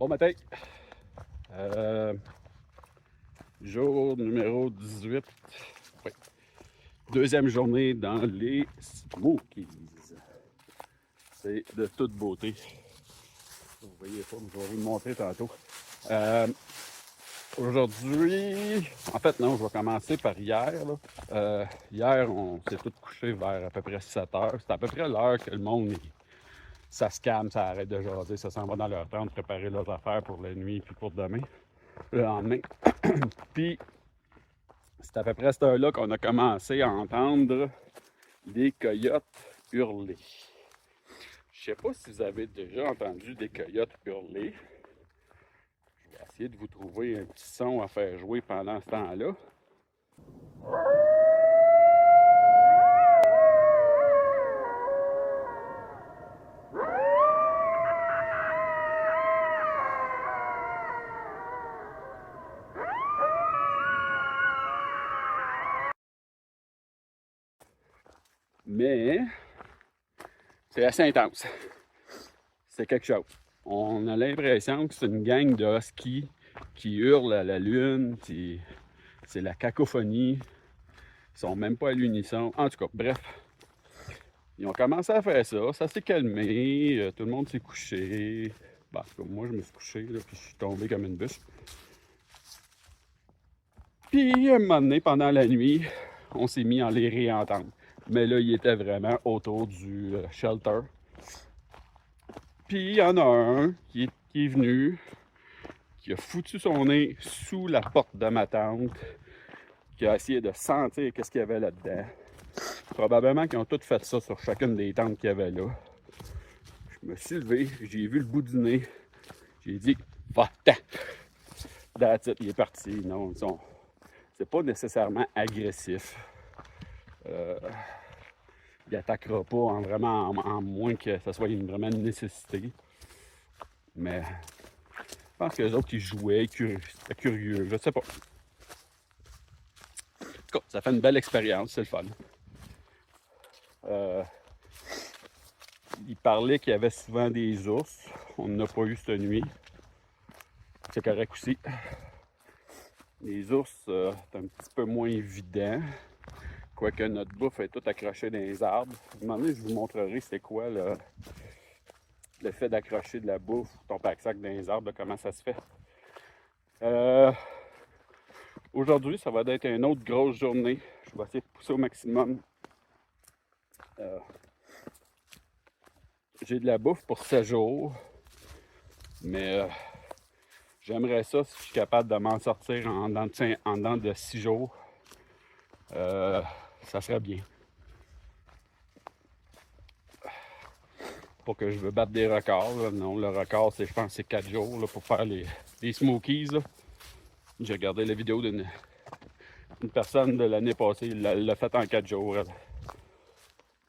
Bon matin! Jour numéro 18. Oui. Deuxième journée dans les Smokies. C'est de toute beauté. Vous voyez pas, mais je vais vous le montrer tantôt. Aujourd'hui, en fait non, je vais commencer par hier. Hier, on s'est tous couchés vers à peu près 7 heures. C'est à peu près l'heure que le monde, ça se calme, ça arrête de jaser, ça s'en va dans leur temps de préparer leurs affaires pour la nuit puis pour demain, le lendemain. Puis, c'est à peu près à cette heure-là qu'on a commencé à entendre des coyotes hurler. Je sais pas si vous avez déjà entendu des coyotes hurler. Je vais essayer de vous trouver un petit son à faire jouer pendant ce temps-là. Mais c'est assez intense. C'est quelque chose. On a l'impression que c'est une gang de huskies qui hurlent à la lune. C'est la cacophonie. Ils sont même pas à l'unisson. En tout cas, bref. Ils ont commencé à faire ça. Ça s'est calmé. Tout le monde s'est couché. Bon, en tout cas, moi, je me suis couché, là, puis je suis tombé comme une bûche. Puis, à un moment donné, pendant la nuit, on s'est mis à les réentendre. Mais là, il était vraiment autour du shelter. Puis, il y en a un qui est venu, qui a foutu son nez sous la porte de ma tente, qui a essayé de sentir qu'est-ce qu'il y avait là-dedans. Probablement qu'ils ont tous fait ça sur chacune des tentes qu'il y avait là. Je me suis levé, j'ai vu le bout du nez, j'ai dit « Va-t'en! » That's it, il est parti. Non, c'est pas nécessairement agressif. Il attaquera pas en moins que ce soit vraiment une nécessité. Mais je pense que les autres, ils jouaient, c'était curieux, je sais pas. En tout cas, ça fait une belle expérience, c'est le fun. Il parlait qu'il y avait souvent des ours. On n'en a pas eu cette nuit. C'est correct aussi. Les ours, c'est un petit peu moins évident. Quoique notre bouffe est toute accrochée dans les arbres. À un moment donné, je vous montrerai c'est quoi le fait d'accrocher de la bouffe, ton pack-sac dans les arbres, comment ça se fait. Aujourd'hui, ça va être une autre grosse journée. Je vais essayer de pousser au maximum. J'ai de la bouffe pour 7 jours. Mais j'aimerais ça si je suis capable de m'en sortir en dedans de 6 jours. Ça serait bien. Pas que je veux battre des records. Là. Non, le record, c'est, je pense, c'est 4 jours là, pour faire les Smokies. Là. J'ai regardé la vidéo d'une personne de l'année passée. Il l'a fait en 4 jours.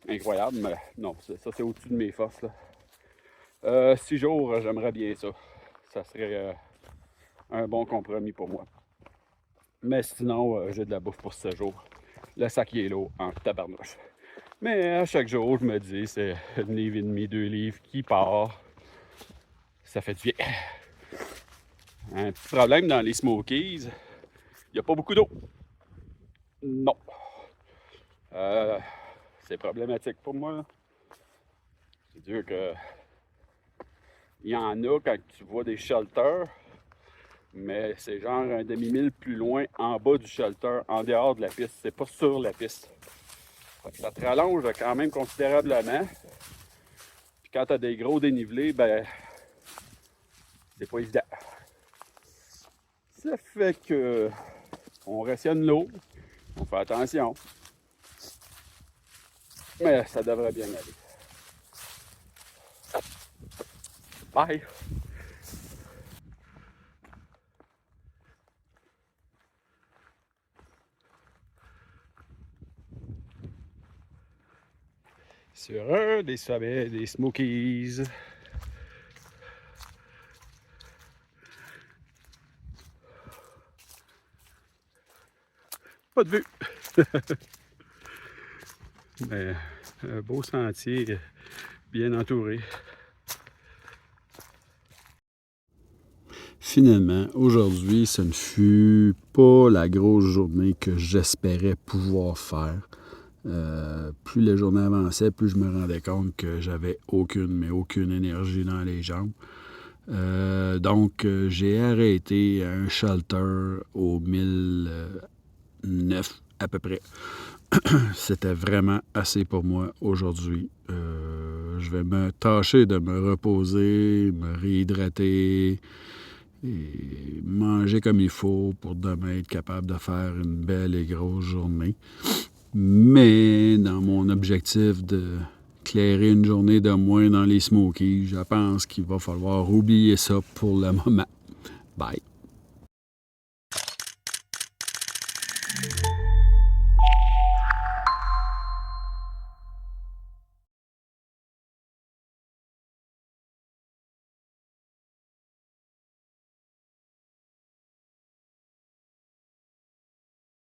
Incroyable, mais non, ça c'est au-dessus de mes forces. Là. 6 jours, j'aimerais bien ça. Ça serait un bon compromis pour moi. Mais sinon, j'ai de la bouffe pour 7 jours. Le sac est lourd en tabarnouche. Mais à chaque jour, je me dis, c'est 1,5 livre, 2 livres qui part. Ça fait du bien. Un petit problème dans les Smokies, il n'y a pas beaucoup d'eau. Non. C'est problématique pour moi. C'est dur que... Il y en a quand tu vois des shelters, mais c'est genre un demi-mille plus loin, en bas du shelter, en dehors de la piste. C'est pas sur la piste. Ça te rallonge quand même considérablement. Puis quand tu as des gros dénivelés, ben, c'est pas évident. Ça fait que on rationne l'eau, on fait attention. Mais ça devrait bien aller. Bye! Sur un des sommets des Smokies. Pas de vue! Mais un beau sentier bien entouré. Finalement, aujourd'hui, ce ne fut pas la grosse journée que j'espérais pouvoir faire. Plus la journée avançait, plus je me rendais compte que j'avais aucune énergie dans les jambes. Donc, j'ai arrêté un shelter au 1009 à peu près. C'était vraiment assez pour moi aujourd'hui. Je vais me tâcher de me reposer, me réhydrater et manger comme il faut pour demain être capable de faire une belle et grosse journée. Mais dans mon objectif de clairer une journée de moins dans les Smokies, je pense qu'il va falloir oublier ça pour le moment. Bye.